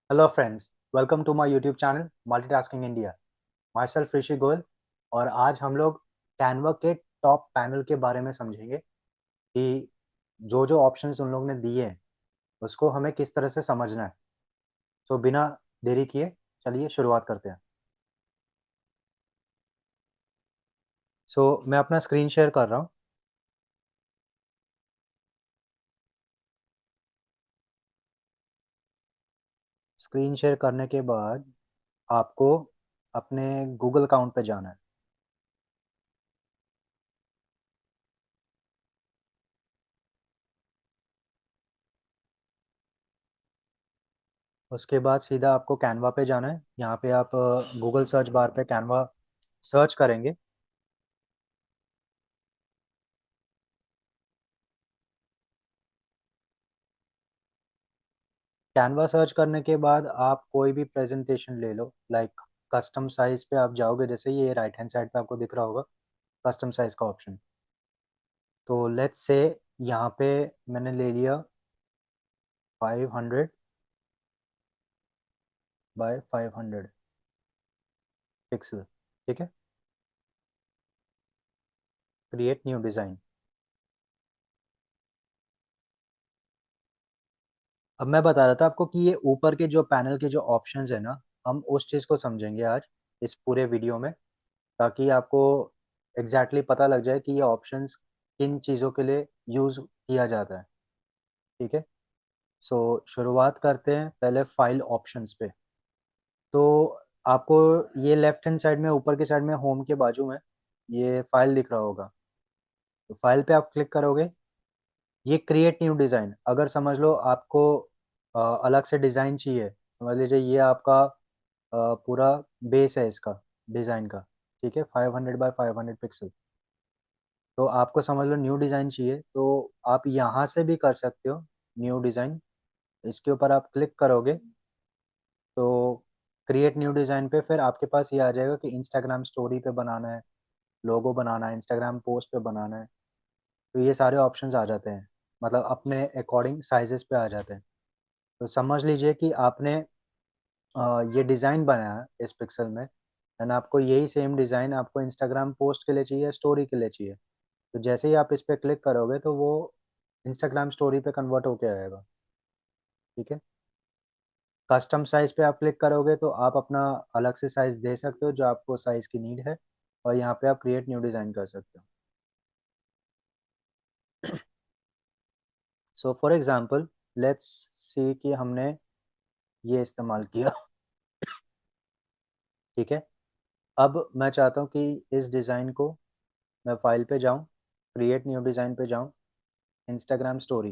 Hello friends, welcome to my YouTube channel multitasking India. Myself Rishi Goyal. और आज हम लोग कैनवा के टॉप पैनल के बारे में समझेंगे कि जो जो ऑप्शंस उन लोगों ने दिए हैं उसको हमें किस तरह से समझना है। तो बिना देरी किए चलिए शुरुआत करते हैं। मैं अपना स्क्रीन शेयर कर रहा हूँ। स्क्रीन शेयर करने के बाद आपको अपने गूगल अकाउंट पे जाना है। उसके बाद सीधा आपको कैनवा पे जाना है। यहाँ पे आप गूगल सर्च बार पे कैनवा सर्च करेंगे। कैनवा सर्च करने के बाद आप कोई भी प्रेजेंटेशन ले लो। लाइक कस्टम साइज पे आप जाओगे, जैसे ये राइट हैंड साइड पे आपको दिख रहा होगा कस्टम साइज का ऑप्शन। तो लेट्स से यहाँ पे मैंने ले लिया 500 बाय 500 पिक्सल। ठीक है, क्रिएट न्यू डिज़ाइन। अब मैं बता रहा था आपको कि ये ऊपर के जो पैनल के जो ऑप्शंस है ना, हम उस चीज़ को समझेंगे आज इस पूरे वीडियो में, ताकि आपको एग्जैक्टली पता लग जाए कि ये ऑप्शंस किन चीज़ों के लिए यूज़ किया जाता है। ठीक है, शुरुआत करते हैं पहले फाइल ऑप्शंस पे। तो आपको ये लेफ्ट हैंड साइड में ऊपर के साइड में होम के बाजू में ये फाइल दिख रहा होगा। तो फाइल पे आप क्लिक करोगे। ये क्रिएट न्यू डिज़ाइन, अगर समझ लो आपको अलग से डिज़ाइन चाहिए, समझ लीजिए ये आपका पूरा बेस है इसका डिज़ाइन का। ठीक है, 500 बाय 500 पिक्सल। तो आपको समझ लो न्यू डिज़ाइन चाहिए तो आप यहाँ से भी कर सकते हो। न्यू डिज़ाइन, इसके ऊपर आप क्लिक करोगे तो क्रिएट न्यू डिज़ाइन पे फिर आपके पास ये आ जाएगा कि इंस्टाग्राम स्टोरी पे बनाना है, लोगो बनाना है, इंस्टाग्राम पोस्ट पे बनाना है। तो ये सारे ऑप्शंस आ जाते हैं, मतलब अपने अकॉर्डिंग साइजेस पे आ जाते हैं। तो समझ लीजिए कि आपने ये डिज़ाइन बनाया है इस पिक्सल में, एंड आपको यही सेम डिज़ाइन आपको इंस्टाग्राम पोस्ट के लिए चाहिए, स्टोरी के लिए चाहिए। तो जैसे ही आप इस पर क्लिक करोगे तो वो इंस्टाग्राम स्टोरी पे कन्वर्ट होके आएगा। ठीक है, कस्टम साइज़ पे आप क्लिक करोगे तो आप अपना अलग से साइज़ दे सकते हो जो आपको साइज़ की नीड है, और यहाँ पे आप क्रिएट न्यू डिज़ाइन कर सकते हो। फॉर एग्जांपल लेट्स सी कि हमने ये इस्तेमाल किया। ठीक है, अब मैं चाहता हूँ कि इस डिज़ाइन को मैं फाइल पे जाऊँ, क्रिएट न्यू डिज़ाइन पे जाऊँ, इंस्टाग्राम स्टोरी।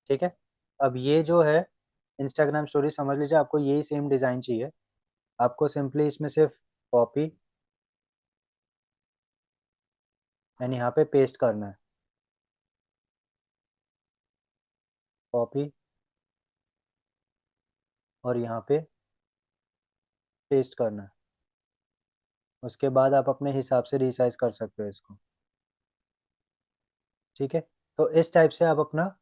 ठीक है, अब ये जो है इंस्टाग्राम स्टोरी, समझ लीजिए आपको यही सेम डिज़ाइन चाहिए। आपको सिंपली इसमें सिर्फ कॉपी एंड यहाँ पे पेस्ट करना है। कॉपी और यहाँ पे पेस्ट करना है। उसके बाद आप अपने हिसाब से रिसाइज कर सकते हो इसको। ठीक है, तो इस टाइप से आप अपना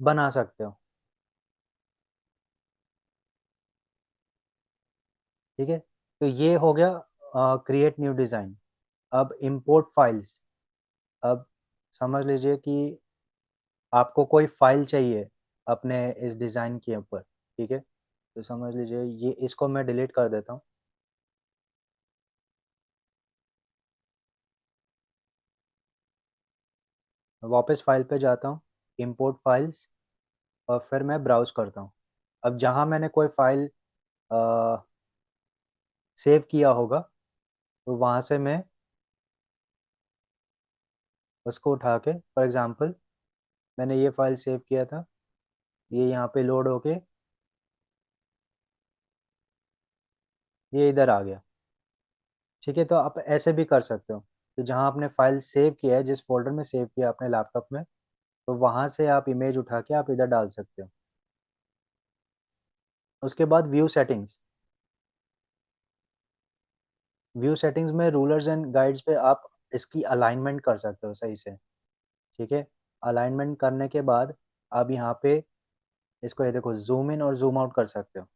बना सकते हो। ठीक है, तो ये हो गया क्रिएट न्यू डिज़ाइन। अब इंपोर्ट फाइल्स। अब समझ लीजिए कि आपको कोई फाइल चाहिए अपने इस डिज़ाइन के ऊपर। ठीक है, तो समझ लीजिए ये, इसको मैं डिलीट कर देता हूँ। वापस फाइल पे जाता हूँ, इंपोर्ट फाइल्स, और फिर मैं ब्राउज करता हूँ। अब जहाँ मैंने कोई फाइल सेव किया होगा तो वहाँ से मैं उसको उठा के, फॉर एग्ज़ाम्पल मैंने ये फाइल सेव किया था, ये यहाँ पे लोड होके ये इधर आ गया। ठीक है, तो आप ऐसे भी कर सकते हो। तो जहाँ आपने फाइल सेव किया है, जिस फोल्डर में सेव किया अपने लैपटॉप में, तो वहाँ से आप इमेज उठा के आप इधर डाल सकते हो। उसके बाद व्यू सेटिंग्स। व्यू सेटिंग्स में रूलर्स एंड गाइड्स पे आप इसकी अलाइनमेंट कर सकते हो सही से। ठीक है, अलाइनमेंट करने के बाद आप यहाँ पे इसको ये देखो जूम इन और जूम आउट कर सकते हो।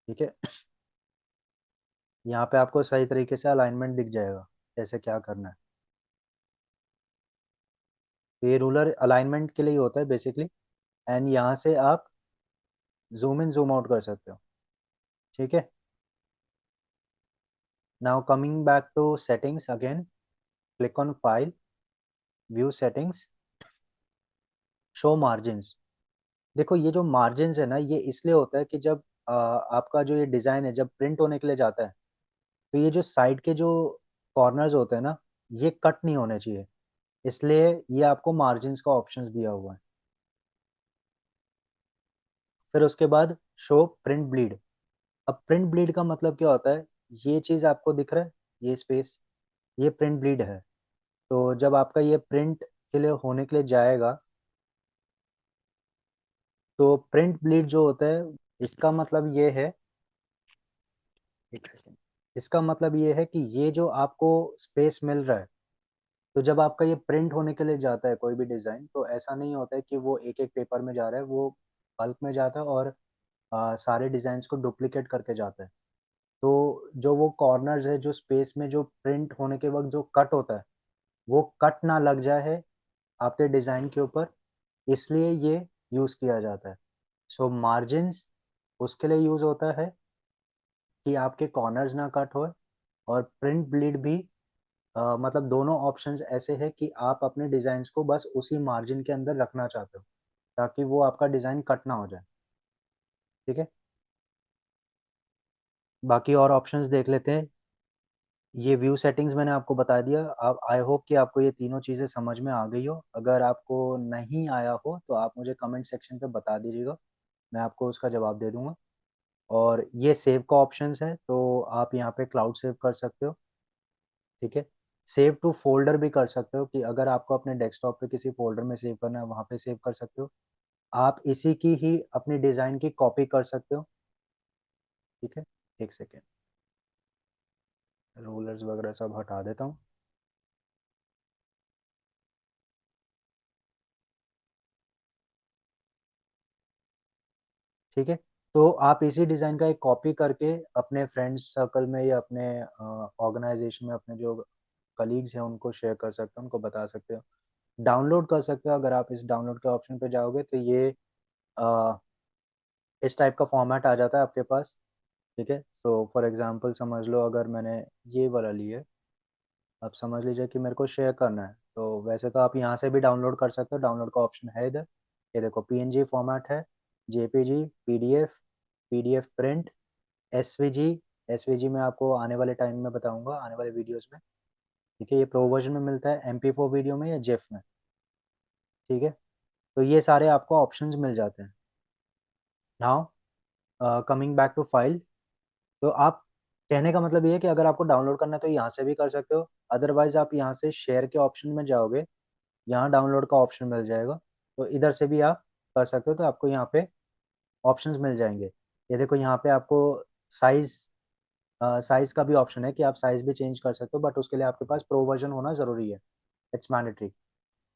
ठीक है, यहाँ पे आपको सही तरीके से अलाइनमेंट दिख जाएगा कैसे क्या करना है। तो ये रूलर अलाइनमेंट के लिए होता है बेसिकली, एंड यहाँ से आप जूम इन जूम आउट कर सकते हो। ठीक है, now coming back to settings again, click on file, view settings, show margins. देखो ये जो मार्जिन्स है ना, ये इसलिए होता है कि जब आपका जो ये डिज़ाइन है जब प्रिंट होने के लिए जाता है, तो ये जो साइड के जो कॉर्नर्स होते हैं ना, ये कट नहीं होने चाहिए, इसलिए ये आपको मार्जिन्स का ऑप्शंस दिया हुआ है। फिर उसके बाद शो प्रिंट ब्लीड। अब प्रिंट ब्लीड का मतलब क्या होता है, ये चीज़ आपको दिख रहा है, ये स्पेस, ये प्रिंट ब्लीड है। तो जब आपका ये प्रिंट के लिए होने के लिए जाएगा, तो प्रिंट ब्लीड जो होता है, इसका मतलब ये है, एक सेकेंड, इसका मतलब ये है कि ये जो आपको स्पेस मिल रहा है, तो जब आपका ये प्रिंट होने के लिए जाता है कोई भी डिज़ाइन, तो ऐसा नहीं होता है कि वो एक एक पेपर में जा रहा है, वो बल्क में जाता है और सारे डिज़ाइंस को डुप्लीकेट करके जाता है। तो जो वो कॉर्नर्स है, जो स्पेस में जो प्रिंट होने के वक्त जो कट होता है, वो कट ना लग जाए है आपके डिज़ाइन के ऊपर, इसलिए ये यूज़ किया जाता है। सो मार्जिन्स उसके लिए यूज़ होता है कि आपके कॉर्नर्स ना कट हो, और प्रिंट ब्लीड भी मतलब दोनों ऑप्शंस ऐसे हैं कि आप अपने डिज़ाइंस को बस उसी मार्जिन के अंदर रखना चाहते हो, ताकि वो आपका डिज़ाइन कट ना हो जाए। ठीक है, बाकी और ऑप्शंस देख लेते हैं। ये व्यू सेटिंग्स मैंने आपको बता दिया। अब आई होप कि आपको ये तीनों चीज़ें समझ में आ गई हो। अगर आपको नहीं आया हो तो आप मुझे कमेंट सेक्शन पे बता दीजिएगा, मैं आपको उसका जवाब दे दूंगा। और ये सेव का ऑप्शंस है, तो आप यहाँ पे क्लाउड सेव कर सकते हो। ठीक है, सेव टू फोल्डर भी कर सकते हो, कि अगर आपको अपने डेस्कटॉप पे किसी फोल्डर में सेव करना है, वहाँ पे सेव कर सकते हो। आप इसी की ही अपनी डिज़ाइन की कॉपी कर सकते हो। ठीक है, एक सेकेंड, रूलर्स वगैरह सब हटा देता हूँ। ठीक है, तो आप इसी डिज़ाइन का एक कॉपी करके अपने फ्रेंड्स सर्कल में या अपने ऑर्गेनाइजेशन में अपने जो कलीग्स हैं उनको शेयर कर सकते हो, उनको बता सकते हो, डाउनलोड कर सकते हो। अगर आप इस डाउनलोड के ऑप्शन पे जाओगे तो ये अ, इस टाइप का फॉर्मेट आ जाता है आपके पास। ठीक है, तो फॉर एग्जांपल समझ लो अगर मैंने ये वाला लिया है, अब समझ लीजिए कि मेरे को शेयर करना है, तो वैसे तो आप यहाँ से भी डाउनलोड कर सकते हो, डाउनलोड का ऑप्शन है इधर। ये देखो पीएनजी फॉर्मेट है, JPG, PDF, PDF print, SVG. SVG में आपको आने वाले टाइम में बताऊंगा, आने वाले वीडियोस में। ठीक है, ये प्रो वर्जन में मिलता है, एमपी4 वीडियो में या जेफ में। ठीक है, तो ये सारे आपको ऑप्शंस मिल जाते हैं। Now coming back to file, तो आप, कहने का मतलब ये है कि अगर आपको डाउनलोड करना है तो यहाँ से भी कर सकते हो, अदरवाइज आप यहाँ से शेयर के ऑप्शन में जाओगे, यहाँ डाउनलोड का ऑप्शन मिल जाएगा, तो इधर से भी आप कर सकते हो। तो आपको यहाँ पे ऑप्शंस मिल जाएंगे। ये देखो यहाँ पे आपको साइज, साइज का भी ऑप्शन है कि आप साइज भी चेंज कर सकते हो, बट उसके लिए आपके पास प्रो वर्जन होना ज़रूरी है, इट्स मैंडेटरी।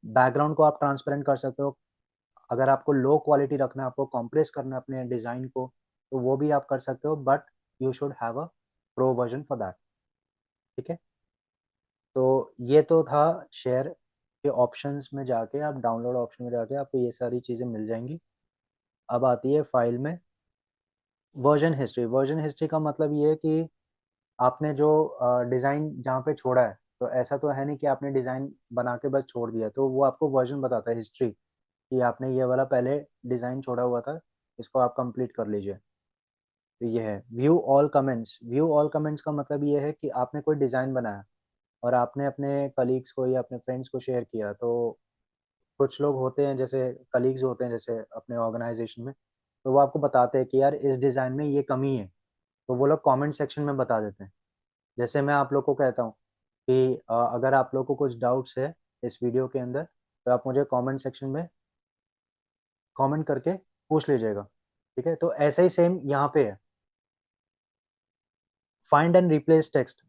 बैकग्राउंड को आप ट्रांसपेरेंट कर सकते हो। अगर आपको लो क्वालिटी रखना है, आपको कंप्रेस करना है अपने डिज़ाइन को, तो वो भी आप कर सकते हो, but you should have a pro version for that. ठीक है, तो ये तो था शेयर के ऑप्शंस में जाके, आप डाउनलोड ऑप्शन में जाके आपको ये सारी चीज़ें मिल जाएंगी। अब आती है फाइल में वर्जन हिस्ट्री। वर्जन हिस्ट्री का मतलब ये है कि आपने जो डिज़ाइन जहाँ पे छोड़ा है, तो ऐसा तो है नहीं कि आपने डिज़ाइन बना के बस छोड़ दिया, तो वो आपको वर्जन बताता है हिस्ट्री, कि आपने ये वाला पहले डिज़ाइन छोड़ा हुआ था, इसको आप कंप्लीट कर लीजिए। तो ये है view all comments. View all comments का मतलब ये है कि आपने कोई डिज़ाइन बनाया और आपने अपने कलीग्स को या अपने फ्रेंड्स को शेयर किया, तो कुछ लोग होते हैं जैसे कलीग्स होते हैं जैसे अपने ऑर्गेनाइजेशन में, तो वो आपको बताते हैं कि यार इस डिज़ाइन में ये कमी है, तो वो लोग कमेंट सेक्शन में बता देते हैं। जैसे मैं आप लोग को कहता हूँ कि अगर आप लोग को कुछ डाउट्स है इस वीडियो के अंदर, तो आप मुझे कमेंट सेक्शन में कमेंट करके पूछ लीजिएगा। ठीक है, तो ऐसा ही सेम यहाँ पे है, फाइंड एंड रिप्लेस टेक्स्ट।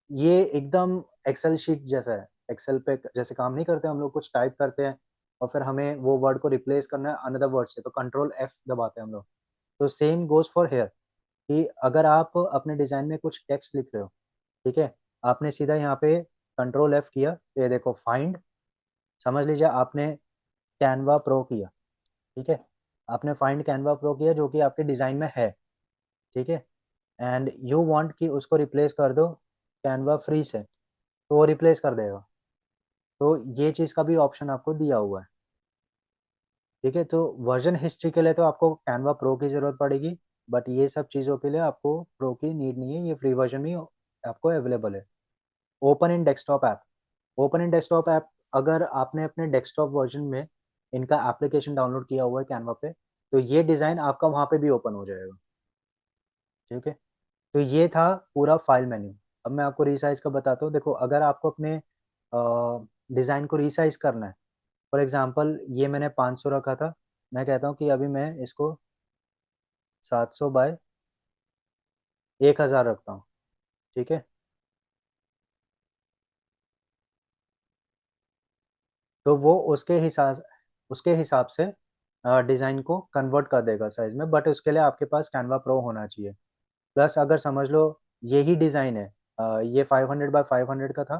ये एकदम एक्सेल शीट जैसा है। एक्सेल पे जैसे काम नहीं करते हम लोग, कुछ टाइप करते हैं और फिर हमें वो वर्ड को रिप्लेस करना है अनदर वर्ड से, तो कंट्रोल एफ दबाते हैं हम लोग। तो सेम गोज फॉर हेयर, कि अगर आप अपने डिजाइन में कुछ टेक्स्ट लिख रहे हो, ठीक है, आपने सीधा यहाँ पे कंट्रोल एफ किया तो ये देखो फाइंड, समझ लीजिए आपने कैनवा प्रो किया, ठीक है, आपने फाइंड कैनवा प्रो किया जो कि आपके डिजाइन में है, ठीक है, एंड यू वांट कि उसको रिप्लेस कर दो कैनवा फ्री से, तो वो रिप्लेस कर देगा। तो ये चीज़ का भी ऑप्शन आपको दिया हुआ है, ठीक है। तो वर्जन हिस्ट्री के लिए तो आपको कैनवा प्रो की ज़रूरत पड़ेगी, बट ये सब चीज़ों के लिए आपको प्रो की नीड नहीं है, ये फ्री वर्जन में आपको अवेलेबल है। Open in desktop app, open in desktop app, अगर आपने अपने डेस्कटॉप वर्जन में इनका एप्लीकेशन डाउनलोड किया हुआ है कैनवा पे, तो ये डिज़ाइन आपका वहाँ पे भी ओपन हो जाएगा, ठीक है। तो ये था पूरा फाइल मेन्यू। अब मैं आपको रीसाइज का बताता हूँ। देखो, अगर आपको अपने डिज़ाइन को रीसाइज करना है, फॉर एग्जांपल ये मैंने 500 रखा था, मैं कहता हूँ कि अभी मैं इसको 700 बाय 1000 रखता हूँ, ठीक है। तो वो उसके हिसाब से डिज़ाइन को कन्वर्ट कर देगा साइज में, बट उसके लिए आपके पास कैनवा प्रो होना चाहिए। प्लस अगर समझ लो यही डिज़ाइन है, ये 500 बाय 500 का था,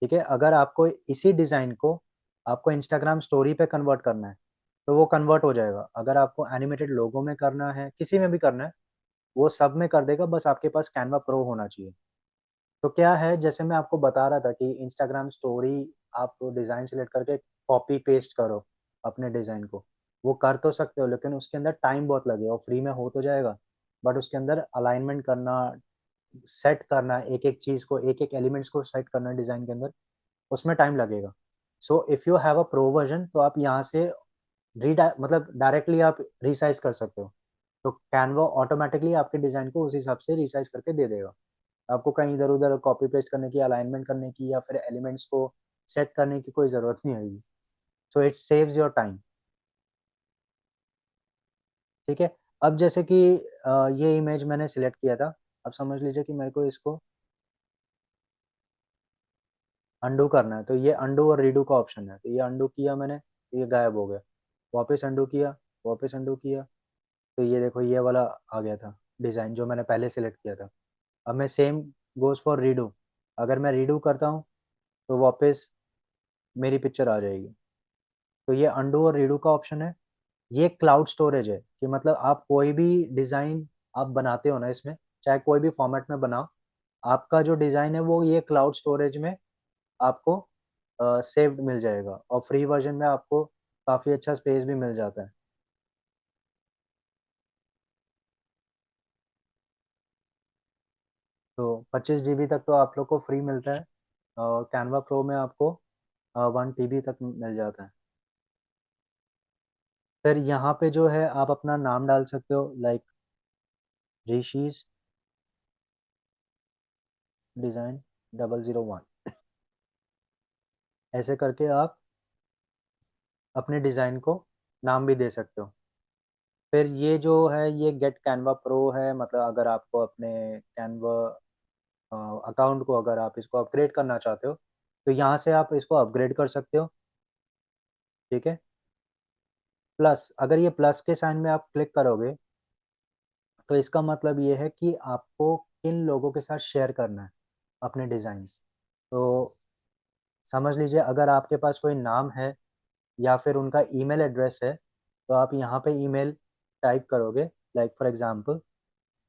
ठीक है, अगर आपको इसी डिज़ाइन को आपको इंस्टाग्राम स्टोरी पे कन्वर्ट करना है, तो वो कन्वर्ट हो जाएगा। अगर आपको एनिमेटेड लोगो में करना है, किसी में भी करना है, वो सब में कर देगा, बस आपके पास कैनवा प्रो होना चाहिए। तो क्या है, जैसे मैं आपको बता रहा था कि इंस्टाग्राम स्टोरी आप डिज़ाइन सेलेक्ट करके कॉपी पेस्ट करो अपने डिज़ाइन को, वो कर तो सकते हो, लेकिन उसके अंदर टाइम बहुत लगेगा। फ्री में हो तो जाएगा, बट उसके अंदर अलाइनमेंट करना, सेट करना, एक एक चीज़ को, एक एक एलिमेंट्स को सेट करना डिज़ाइन के अंदर, उसमें टाइम लगेगा। So if you have a pro version, तो आप यहाँ से मतलब डायरेक्टली आप रिसाइज कर सकते हो। तो कैनवा ऑटोमेटिकली आपके डिज़ाइन को उस हिसाब से रिसाइज करके दे देगा। आपको कहीं इधर-उधर कॉपी पेस्ट करने की, अलाइनमेंट करने की या फिर एलिमेंट्स को सेट करने की कोई ज़रूरत नहीं आएगी। So it saves your time, ठीक है। अब जैसे कि ये इमेज मैंने सिलेक्ट किया था, अब समझ लीजिए कि मेरे को इसको अंडू करना है, तो ये अंडू और रीडू का ऑप्शन है। तो ये अंडू किया मैंने, तो ये गायब हो गया। वापस अंडू किया, वापस अंडू किया, तो ये देखो ये वाला आ गया था डिज़ाइन जो मैंने पहले सिलेक्ट किया था। अब मैं सेम गोज़ फॉर रीडू, अगर मैं रीडू करता हूँ तो वापस मेरी पिक्चर आ जाएगी। तो ये अंडू और रीडू का ऑप्शन है। ये क्लाउड स्टोरेज है, कि मतलब आप कोई भी डिज़ाइन आप बनाते हो ना इसमें, चाहे कोई भी फॉर्मेट में बनाओ, आपका जो डिज़ाइन है वो ये क्लाउड स्टोरेज में आपको सेव्ड मिल जाएगा, और फ्री वर्जन में आपको काफ़ी अच्छा स्पेस भी मिल जाता है। तो 25 GB तक तो आप लोग को फ्री मिलता है, और कैनवा प्रो में आपको 1 TB तक मिल जाता है। फिर यहाँ पे जो है आप अपना नाम डाल सकते हो, लाइक ऋषिज डिज़ाइन 001, ऐसे करके आप अपने डिज़ाइन को नाम भी दे सकते हो। फिर ये जो है ये गेट कैनवा प्रो है, मतलब अगर आपको अपने कैनवा अकाउंट को, अगर आप इसको अपग्रेड करना चाहते हो, तो यहाँ से आप इसको अपग्रेड कर सकते हो, ठीक है। प्लस, अगर ये प्लस के साइन में आप क्लिक करोगे, तो इसका मतलब ये है कि आपको किन लोगों के साथ शेयर करना है अपने डिज़ाइंस। तो समझ लीजिए अगर आपके पास कोई नाम है या फिर उनका ईमेल एड्रेस है, तो आप यहाँ पे ईमेल टाइप करोगे, लाइक फॉर एग्जांपल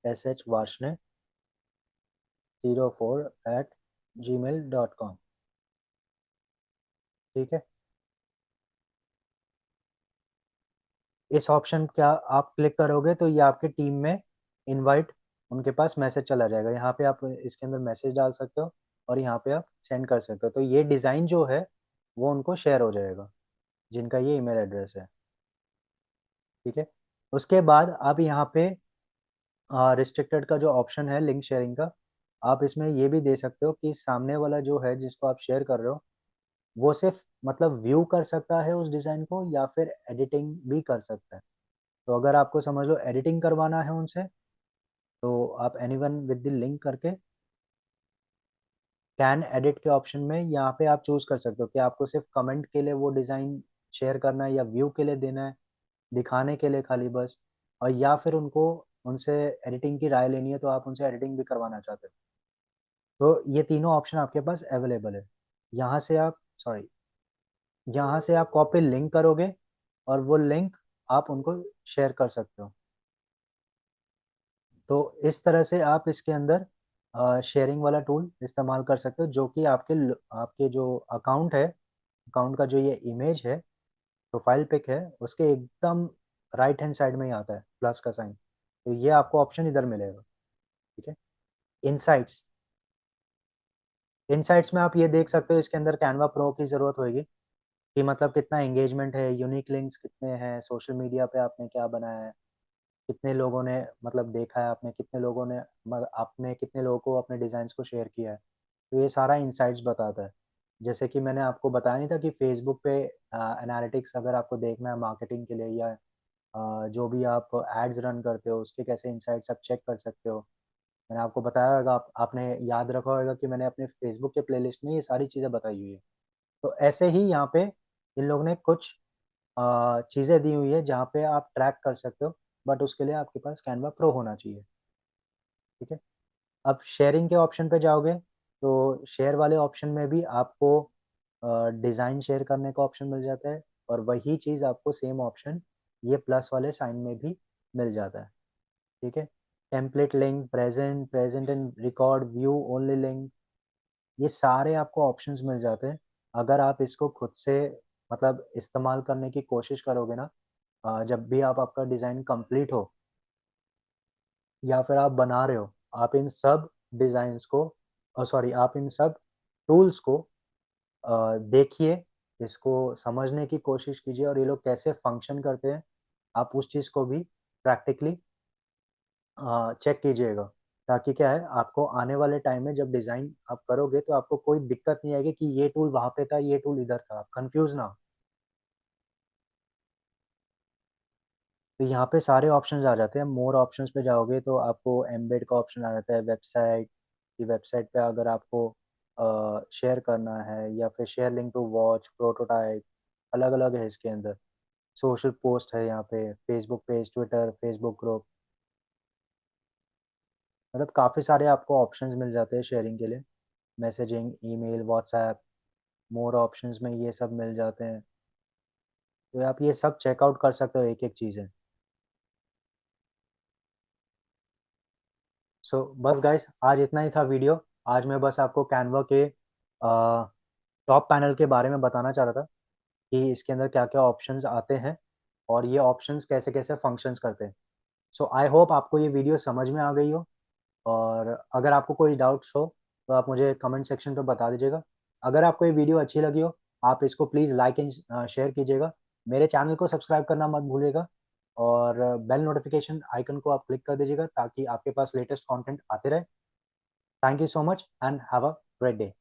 shvarshne04@gmail.com, ठीक है। इस ऑप्शन क्या आप क्लिक करोगे तो ये आपके टीम में इनवाइट, उनके पास मैसेज चला जाएगा। यहाँ पे आप इसके अंदर मैसेज डाल सकते हो और यहाँ पे आप सेंड कर सकते हो, तो ये डिज़ाइन जो है वो उनको शेयर हो जाएगा जिनका ये ईमेल एड्रेस है, ठीक है। उसके बाद आप यहाँ पे रिस्ट्रिक्टेड का जो ऑप्शन है लिंक शेयरिंग का, आप इसमें ये भी दे सकते हो कि सामने वाला जो है जिसको आप शेयर कर रहे हो, वो सिर्फ मतलब व्यू कर सकता है उस डिज़ाइन को, या फिर एडिटिंग भी कर सकता है। तो अगर आपको समझ लो एडिटिंग करवाना है उनसे, तो आप एनीवन विद द लिंक करके कैन एडिट के ऑप्शन में यहाँ पे आप चूज कर सकते हो कि आपको सिर्फ कमेंट के लिए वो डिज़ाइन शेयर करना है, या व्यू के लिए देना है, दिखाने के लिए खाली बस, और या फिर उनको उनसे एडिटिंग की राय लेनी है तो आप उनसे एडिटिंग भी करवाना चाहते हो। तो ये तीनों ऑप्शन आपके पास अवेलेबल है। यहाँ से आप सॉरी यहाँ से आप कॉपी लिंक करोगे और वो लिंक आप उनको शेयर कर सकते हो। तो इस तरह से आप इसके अंदर शेयरिंग वाला टूल इस्तेमाल कर सकते हो, जो कि आपके जो अकाउंट है, अकाउंट का जो ये इमेज है, प्रोफाइल पिक है, उसके एकदम राइट हैंड साइड में ही आता है प्लस का साइन। तो ये आपको ऑप्शन इधर मिलेगा। ठीक है। इनसाइट्स, इनसाइट्स में आप ये देख सकते हो, इसके अंदर कैनवा प्रो की ज़रूरत होगी कि मतलब कितना एंगेजमेंट है, यूनिक लिंक्स कितने हैं, सोशल मीडिया पे आपने क्या बनाया है, कितने लोगों ने मतलब देखा है, आपने कितने लोगों ने आपने कितने लोगों को अपने डिज़ाइंस को शेयर किया है। तो ये सारा इंसाइट्स बताता है। जैसे कि मैंने आपको बताया नहीं था कि फेसबुक पे एनालिटिक्स अगर आपको देखना है मार्केटिंग के लिए, या जो भी आप एड्स रन करते हो उसके कैसे इंसाइट्स आप चेक कर सकते हो। मैंने आपको बताया होगा, आपने याद रखा होगा कि मैंने अपने फेसबुक के प्लेलिस्ट में ये सारी चीज़ें बताई हुई है। तो ऐसे ही यहाँ पे इन लोगों ने कुछ चीज़ें दी हुई है जहाँ पे आप ट्रैक कर सकते हो, बट उसके लिए आपके पास कैनवा प्रो होना चाहिए। ठीक है। अब शेयरिंग के ऑप्शन पे जाओगे तो शेयर वाले ऑप्शन में भी आपको डिज़ाइन शेयर करने का ऑप्शन मिल जाता है, और वही चीज़ आपको सेम ऑप्शन ये प्लस वाले साइन में भी मिल जाता है। ठीक है। Template link, present, present and record, view only link, ये सारे आपको ऑप्शंस मिल जाते हैं। अगर आप इसको खुद से मतलब इस्तेमाल करने की कोशिश करोगे ना, जब भी आप आपका डिज़ाइन कंप्लीट हो या फिर आप बना रहे हो, आप इन सब डिज़ाइंस को सॉरी आप इन सब टूल्स को देखिए, इसको समझने की कोशिश कीजिए, और ये लोग कैसे फंक्शन करते हैं आप उस चीज़ को भी प्रैक्टिकली चेक कीजिएगा। ताकि क्या है, आपको आने वाले टाइम में जब डिज़ाइन आप करोगे तो आपको कोई दिक्कत नहीं आएगी कि ये टूल वहाँ पे था, ये टूल इधर था, आप कन्फ्यूज़ ना हो। तो यहाँ पे सारे ऑप्शंस आ जाते हैं। मोर ऑप्शंस पे जाओगे तो आपको एम्बेड का ऑप्शन आ जाता है, वेबसाइट की वेबसाइट पे अगर आपको शेयर करना है, या फिर share link to watch, prototype, अलग-अलग है इसके अंदर। सोशल पोस्ट है यहाँ पे, Facebook page, Twitter, Facebook group, मतलब काफ़ी सारे आपको ऑप्शंस मिल जाते हैं शेयरिंग के लिए। Messaging, email, WhatsApp, more options में ये सब मिल जाते हैं। तो आप ये सब चेकआउट कर सकते हो एक-एक चीज़ें। सो बस गाइस, आज इतना ही था वीडियो। आज मैं बस आपको कैनवा के टॉप पैनल के बारे में बताना चाह रहा था कि इसके अंदर क्या-क्या ऑप्शंस आते हैं और ये ऑप्शंस कैसे-कैसे फंक्शंस करते हैं। सो आई होप आपको ये वीडियो समझ में आ गई हो, और अगर आपको कोई डाउट्स हो तो आप मुझे कमेंट सेक्शन पे बता दीजिएगा। अगर आपको ये वीडियो अच्छी लगी हो, आप इसको प्लीज़ लाइक एंड शेयर कीजिएगा। मेरे चैनल को सब्सक्राइब करना मत भूलिएगा, और बेल नोटिफिकेशन आइकन को आप क्लिक कर दीजिएगा ताकि आपके पास लेटेस्ट कंटेंट आते रहे। Thank you so much and have a great day.